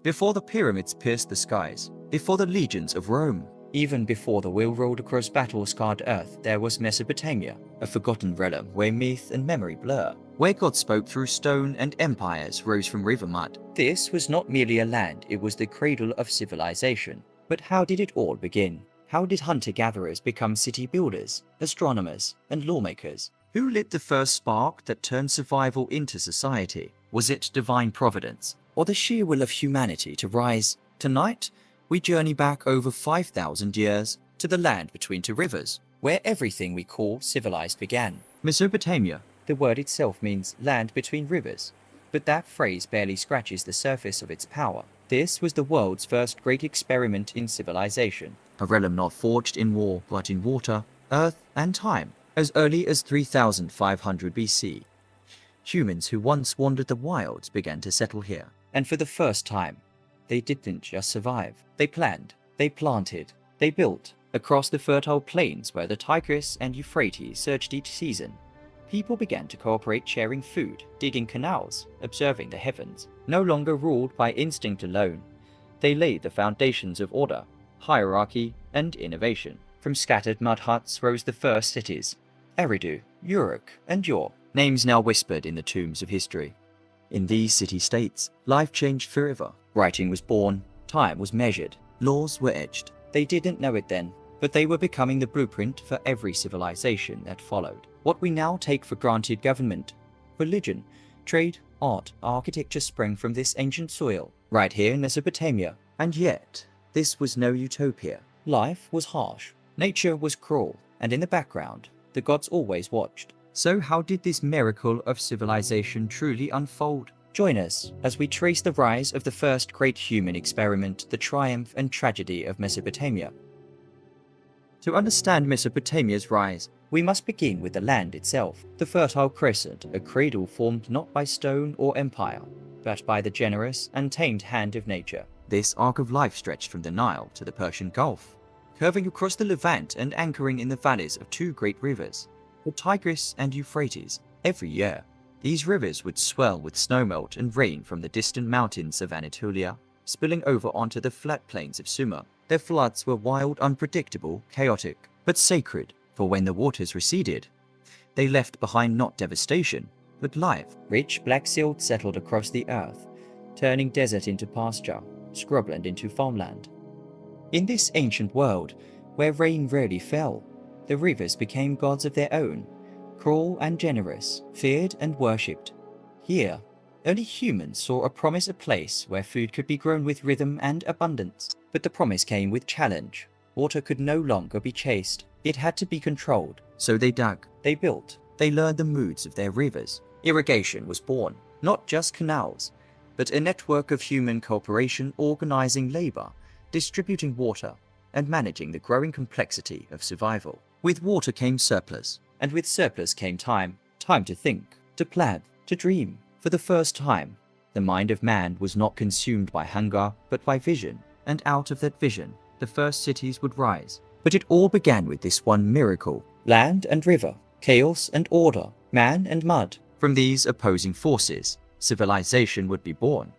before the pyramids pierced the skies, before the legions of Rome. Even before the wheel rolled across battle-scarred earth, there was Mesopotamia, a forgotten realm where myth and memory blur, where God spoke through stone and empires rose from river mud. This was not merely a land, it was the cradle of civilization. But how did it all begin? How did hunter-gatherers become city builders, astronomers, and lawmakers? Who lit the first spark that turned survival into society? Was it divine providence, or the sheer will of humanity to rise? Tonight, we journey back over 5,000 years to the land between two rivers, where everything we call civilized began. Mesopotamia. The word itself means land between rivers, but that phrase barely scratches the surface of its power. This was the world's first great experiment in civilization, a realm not forged in war but in water, earth, and time. As early as 3500 BC, humans who once wandered the wilds began to settle here. And for the first time, they didn't just survive. They planned, they planted, they built. Across the fertile plains where the Tigris and Euphrates surged each season, people began to cooperate, sharing food, digging canals, observing the heavens. No longer ruled by instinct alone, they laid the foundations of order, hierarchy, and innovation. From scattered mud huts rose the first cities, Eridu, Uruk, and Ur, names now whispered in the tombs of history. In these city-states, life changed forever. Writing was born, time was measured, laws were etched. They didn't know it then, but they were becoming the blueprint for every civilization that followed. What we now take for granted, government, religion, trade, art, architecture, sprang from this ancient soil, right here in Mesopotamia. And yet, this was no utopia. Life was harsh, nature was cruel, and in the background, the gods always watched. So how did this miracle of civilization truly unfold? Join us as we trace the rise of the first great human experiment, the triumph and tragedy of Mesopotamia. To understand Mesopotamia's rise, we must begin with the land itself, the Fertile Crescent, a cradle formed not by stone or empire, but by the generous and tamed hand of nature. This arc of life stretched from the Nile to the Persian Gulf, curving across the Levant and anchoring in the valleys of two great rivers, the Tigris and Euphrates. Every year, these rivers would swell with snowmelt and rain from the distant mountains of Anatolia, spilling over onto the flat plains of Sumer. Their floods were wild, unpredictable, chaotic, but sacred, for when the waters receded, they left behind not devastation, but life. Rich black silt settled across the earth, turning desert into pasture, scrubland into farmland. In this ancient world, where rain rarely fell, the rivers became gods of their own, cruel and generous, feared and worshipped. Here, only humans saw a promise, a place where food could be grown with rhythm and abundance. But the promise came with challenge. Water could no longer be chased. It had to be controlled. So they dug, they built, they learned the moods of their rivers. Irrigation was born, not just canals, but a network of human cooperation, organizing labor, distributing water, and managing the growing complexity of survival. With water came surplus, and with surplus came time. Time to think, to plan, to dream. For the first time, the mind of man was not consumed by hunger, but by vision. And out of that vision, the first cities would rise. But it all began with this one miracle. Land and river, chaos and order, man and mud. From these opposing forces, civilization would be born.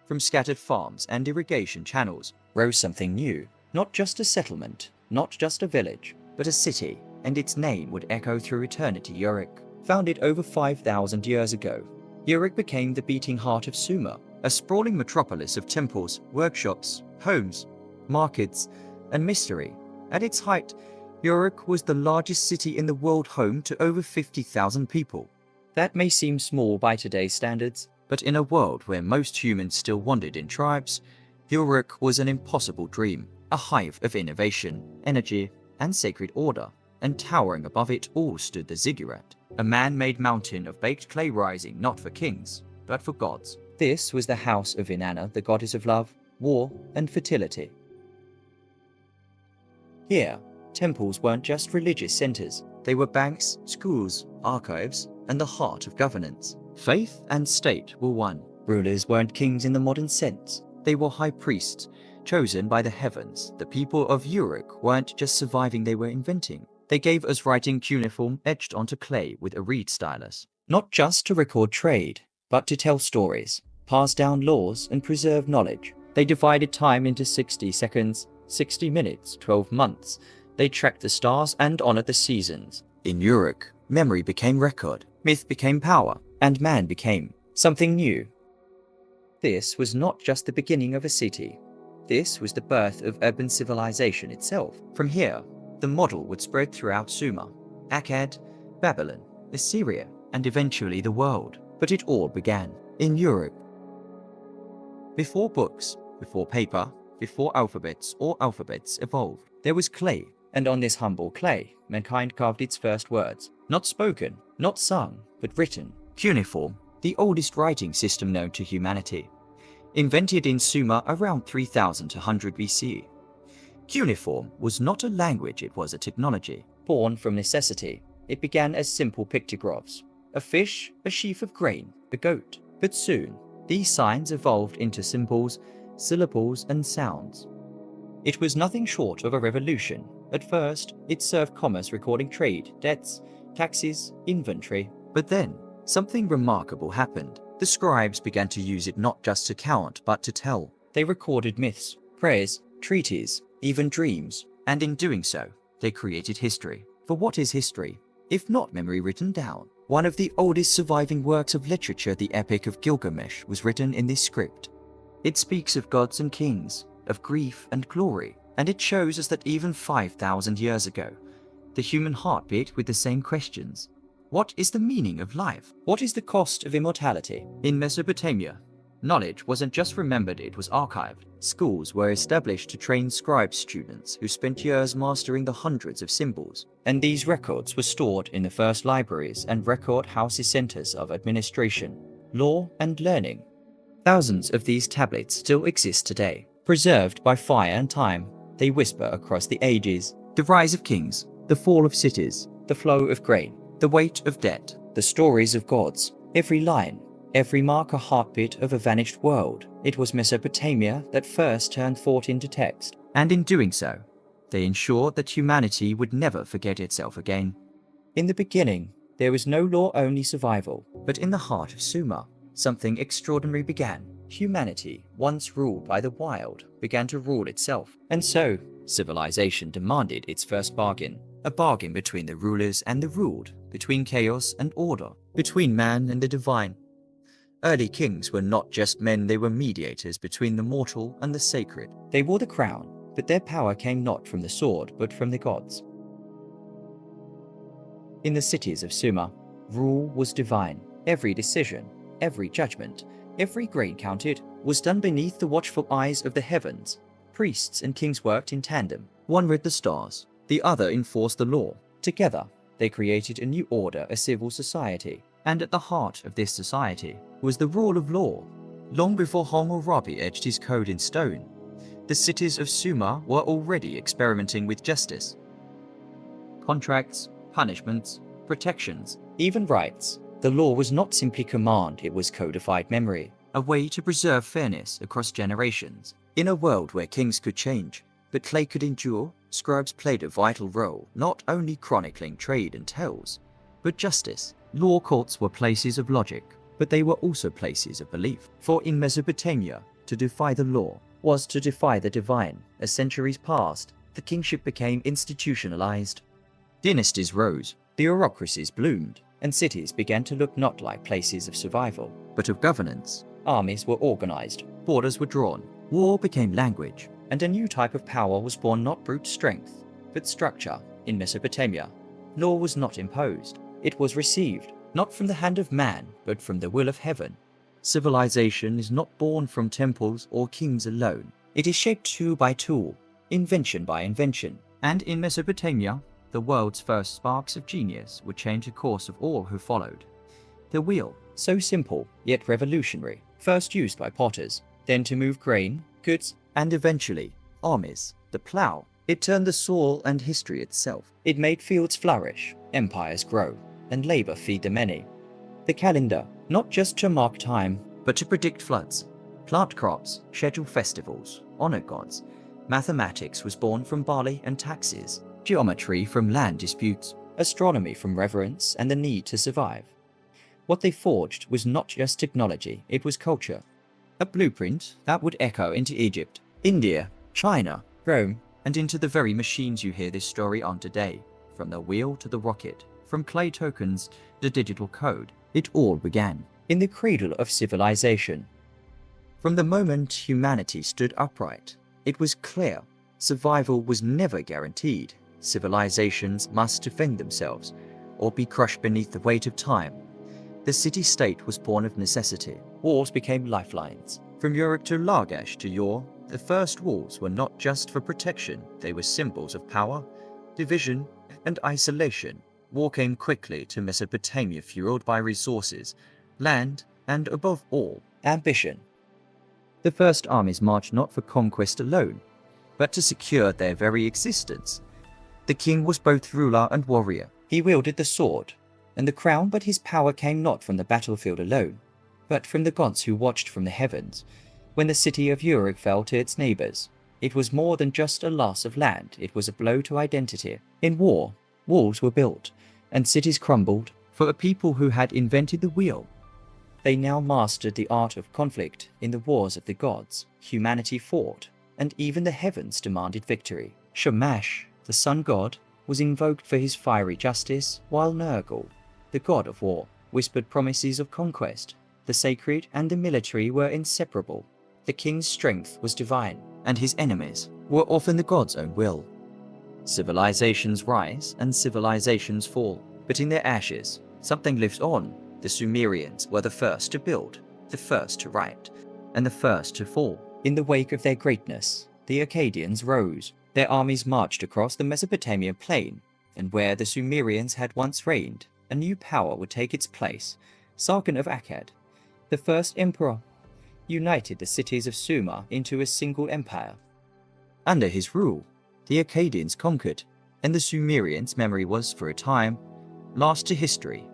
From scattered farms and irrigation channels rose something new. Not just a settlement, not just a village, but a city, and its name would echo through eternity. Uruk. Founded over 5,000 years ago, Uruk became the beating heart of Sumer, a sprawling metropolis of temples, workshops, homes, markets, and mystery. At its height, Uruk was the largest city in the world, home to over 50,000 people. That may seem small by today's standards, but in a world where most humans still wandered in tribes, Uruk was an impossible dream, a hive of innovation, energy, and sacred order. And towering above it all stood the ziggurat, a man-made mountain of baked clay rising not for kings, but for gods. This was the house of Inanna, the goddess of love, war, and fertility. Here, temples weren't just religious centers. They were banks, schools, archives, and the heart of governance. Faith and state were one. Rulers weren't kings in the modern sense. They were high priests, chosen by the heavens. The people of Uruk weren't just surviving, they were inventing. They gave us writing cuneiform etched onto clay with a reed stylus. Not just to record trade, but to tell stories, pass down laws, and preserve knowledge. They divided time into 60 seconds, 60 minutes, 12 months. They tracked the stars and honored the seasons. In Uruk, memory became record, myth became power, and man became something new. This was not just the beginning of a city. This was the birth of urban civilization itself. From here, the model would spread throughout Sumer, Akkad, Babylon, Assyria, and eventually the world. But it all began in Europe. Before books, before paper, before alphabets or alphabets evolved, there was clay, and on this humble clay, mankind carved its first words, not spoken, not sung, but written. Cuneiform, the oldest writing system known to humanity, invented in Sumer around 3200 BC. Cuneiform was not a language, it was a technology. Born from necessity, it began as simple pictographs, a fish, a sheaf of grain, a goat. But soon, these signs evolved into symbols, syllables, and sounds. It was nothing short of a revolution. At first, it served commerce, recording trade, debts, taxes, inventory. But then, something remarkable happened. The scribes began to use it not just to count, but to tell. They recorded myths, prayers, treaties, even dreams, and in doing so, they created history. For what is history, if not memory written down? One of the oldest surviving works of literature, the Epic of Gilgamesh, was written in this script. It speaks of gods and kings, of grief and glory, and it shows us that even 5,000 years ago, the human heart beat with the same questions. What is the meaning of life? What is the cost of immortality? In Mesopotamia, knowledge wasn't just remembered, it was archived. Schools were established to train scribe students who spent years mastering the hundreds of symbols. And these records were stored in the first libraries and record houses, centers of administration, law, and learning. Thousands of these tablets still exist today, preserved by fire and time. They whisper across the ages. The rise of kings, the fall of cities, the flow of grain, the weight of debt, the stories of gods. Every line, every mark, a heartbeat of a vanished world. It was Mesopotamia that first turned thought into text, and in doing so, they ensured that humanity would never forget itself again. In the beginning, there was no law, only survival. But in the heart of Sumer, something extraordinary began. Humanity, once ruled by the wild, began to rule itself. And so, civilization demanded its first bargain. A bargain between the rulers and the ruled, between chaos and order, between man and the divine. Early kings were not just men, they were mediators between the mortal and the sacred. They wore the crown, but their power came not from the sword, but from the gods. In the cities of Sumer, rule was divine. Every decision, every judgment, every grain counted, was done beneath the watchful eyes of the heavens. Priests and kings worked in tandem. One read the stars, the other enforced the law. Together, they created a new order, a civil society. And at the heart of this society was the rule of law. Long before Hammurabi etched his code in stone, the cities of Sumer were already experimenting with justice. Contracts, punishments, protections, even rights. The law was not simply command, it was codified memory, a way to preserve fairness across generations. In a world where kings could change, but clay could endure, scribes played a vital role, not only chronicling trade and tales, but justice. Law courts were places of logic, but they were also places of belief. For in Mesopotamia, to defy the law was to defy the divine. As centuries passed, the kingship became institutionalized. Dynasties rose, bureaucracies bloomed, and cities began to look not like places of survival, but of governance. Armies were organized, borders were drawn, war became language, and a new type of power was born, not brute strength, but structure. In Mesopotamia, law was not imposed. It was received, not from the hand of man, but from the will of heaven. Civilization is not born from temples or kings alone. It is shaped tool by tool, invention by invention. And in Mesopotamia, the world's first sparks of genius would change the course of all who followed. The wheel, so simple, yet revolutionary, first used by potters, then to move grain, goods, and eventually, armies. The plow, it turned the soil and history itself. It made fields flourish, empires grow, and labor feed the many. The calendar, not just to mark time, but to predict floods, plant crops, schedule festivals, honor gods. Mathematics was born from barley and taxes, geometry from land disputes, astronomy from reverence and the need to survive. What they forged was not just technology, it was culture. a blueprint that would echo into Egypt, India, China, Rome, and into the very machines you hear this story on today. From the wheel to the rocket, from clay tokens to digital code, it all began in the cradle of civilization. From the moment humanity stood upright, it was clear survival was never guaranteed. Civilizations must defend themselves or be crushed beneath the weight of time. The city-state was born of necessity. Wars became lifelines. From Uruk to Lagash to Ur, the first walls were not just for protection, they were symbols of power, division, and isolation. War came quickly to Mesopotamia, fueled by resources, land, and above all, ambition. The first armies marched not for conquest alone, but to secure their very existence. The king was both ruler and warrior. He wielded the sword and the crown, but his power came not from the battlefield alone, but from the gods who watched from the heavens. When the city of Uruk fell to its neighbors, it was more than just a loss of land, it was a blow to identity. In war, walls were built, and cities crumbled for a people who had invented the wheel. They now mastered the art of conflict. In the wars of the gods, humanity fought, and even the heavens demanded victory. Shamash, the sun god, was invoked for his fiery justice, while Nergal, the god of war, whispered promises of conquest. The sacred and the military were inseparable. The king's strength was divine, and his enemies were often the god's own will. Civilizations rise and civilizations fall, but in their ashes, something lives on. The Sumerians were the first to build, the first to write, and the first to fall. In the wake of their greatness, the Akkadians rose. Their armies marched across the Mesopotamian plain, and where the Sumerians had once reigned, a new power would take its place. Sargon of Akkad, the first emperor, united the cities of Sumer into a single empire. Under his rule, the Akkadians conquered, and the Sumerians' memory was, for a time, lost to history.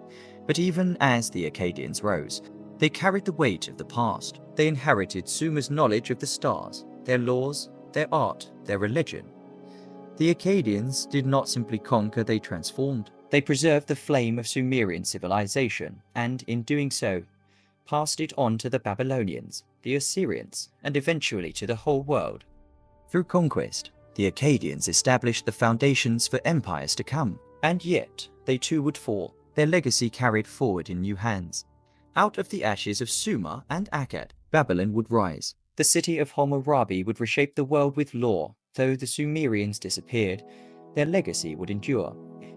But even as the Akkadians rose, they carried the weight of the past. They inherited Sumer's knowledge of the stars, their laws, their art, their religion. The Akkadians did not simply conquer, they transformed. They preserved the flame of Sumerian civilization, and in doing so, passed it on to the Babylonians, the Assyrians, and eventually to the whole world. Through conquest, the Akkadians established the foundations for empires to come, and yet they too would fall, their legacy carried forward in new hands. Out of the ashes of Sumer and Akkad, Babylon would rise. The city of Hammurabi would reshape the world with law. Though the Sumerians disappeared, their legacy would endure.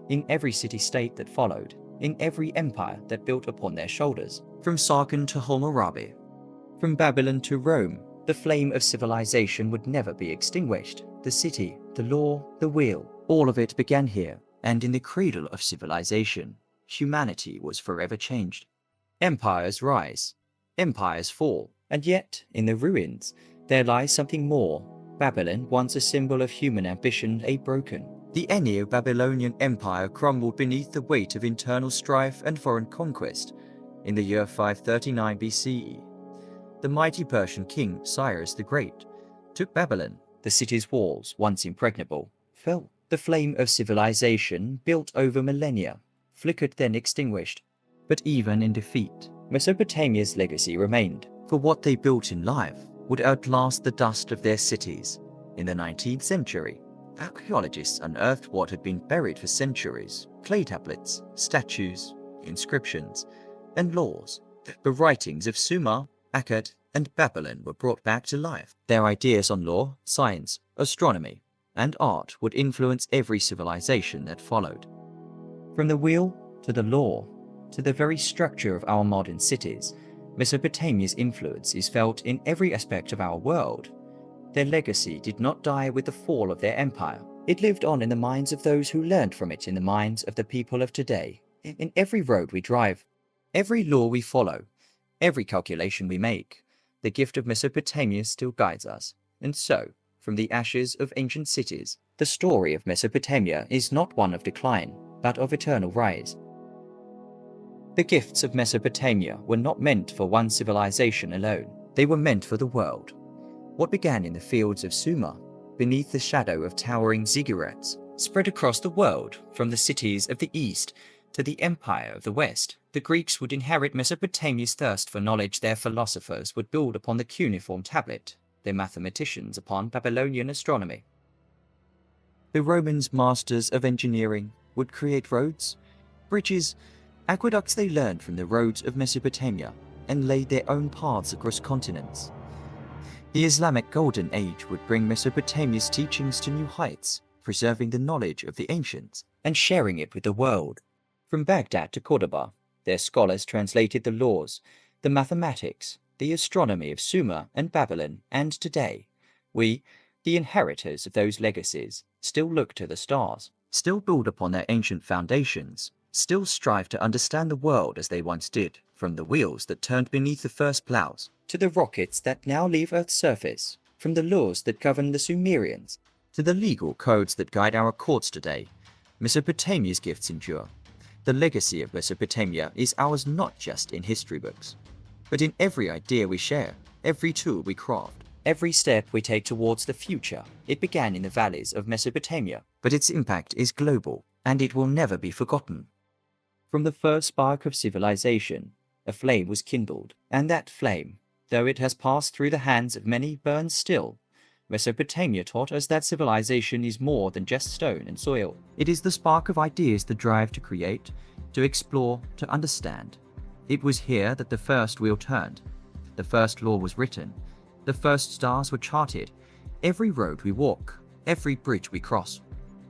In every city-state that followed, in every empire that built upon their shoulders. From Sargon to Hammurabi, from Babylon to Rome, the flame of civilization would never be extinguished. The city, the law, the wheel, all of it began here, and in the cradle of civilization, humanity was forever changed. Empires rise, empires fall, and yet, in the ruins, there lies something more. Babylon, once a symbol of human ambition, lay broken. The Neo-Babylonian Empire crumbled beneath the weight of internal strife and foreign conquest. In the year 539 BCE, the mighty Persian king Cyrus the Great took Babylon. The city's walls, once impregnable, fell. The flame of civilization, built over millennia, flickered then extinguished. But even in defeat, Mesopotamia's legacy remained, for what they built in life would outlast the dust of their cities. In the 19th century, archaeologists unearthed what had been buried for centuries: clay tablets, statues, inscriptions, and laws. The writings of Sumer, Akkad, and Babylon were brought back to life. Their ideas on law, science, astronomy, and art would influence every civilization that followed. From the wheel to the law, to the very structure of our modern cities, Mesopotamia's influence is felt in every aspect of our world. Their legacy did not die with the fall of their empire. It lived on in the minds of those who learned from it, in the minds of the people of today. In every road we drive, every law we follow, every calculation we make, the gift of Mesopotamia still guides us. And so, from the ashes of ancient cities, the story of Mesopotamia is not one of decline, but of eternal rise. The gifts of Mesopotamia were not meant for one civilization alone. They were meant for the world. What began in the fields of Sumer, beneath the shadow of towering ziggurats, spread across the world, from the cities of the east To the empire of the West, the Greeks would inherit Mesopotamia's thirst for knowledge. Their philosophers would build upon the cuneiform tablet, their mathematicians upon Babylonian astronomy. The Romans, masters of engineering, would create roads, bridges, aqueducts. They learned from the roads of Mesopotamia and laid their own paths across continents. The Islamic Golden Age would bring Mesopotamia's teachings to new heights, preserving the knowledge of the ancients and sharing it with the world. From Baghdad to Cordoba, their scholars translated the laws, the mathematics, the astronomy of Sumer and Babylon, and today, we, the inheritors of those legacies, still look to the stars, still build upon their ancient foundations, still strive to understand the world as they once did, from the wheels that turned beneath the first plows, to the rockets that now leave Earth's surface, from the laws that govern the Sumerians, to the legal codes that guide our courts today. Mesopotamia's gifts endure. The legacy of Mesopotamia is ours not just in history books, but in every idea we share, every tool we craft, every step we take towards the future. It began in the valleys of Mesopotamia, but its impact is global, and it will never be forgotten. From the first spark of civilization, a flame was kindled, and that flame, though it has passed through the hands of many, burns still. Mesopotamia taught us that civilization is more than just stone and soil. It is the spark of ideas, the drive to create, to explore, to understand. It was here that the first wheel turned, the first law was written, the first stars were charted. Every road we walk, every bridge we cross,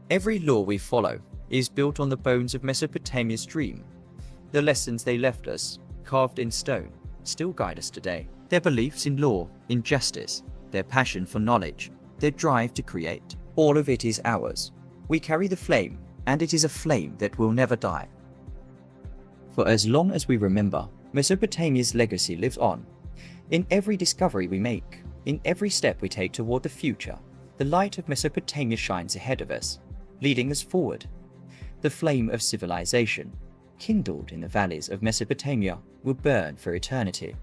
every law we follow is built on the bones of Mesopotamia's dream. The lessons they left us, carved in stone, still guide us today. Their beliefs in law, in justice, their passion for knowledge, their drive to create, all of it is ours. We carry the flame, and it is a flame that will never die. For as long as we remember, Mesopotamia's legacy lives on. In every discovery we make, in every step we take toward the future, the light of Mesopotamia shines ahead of us, leading us forward. The flame of civilization, kindled in the valleys of Mesopotamia, will burn for eternity.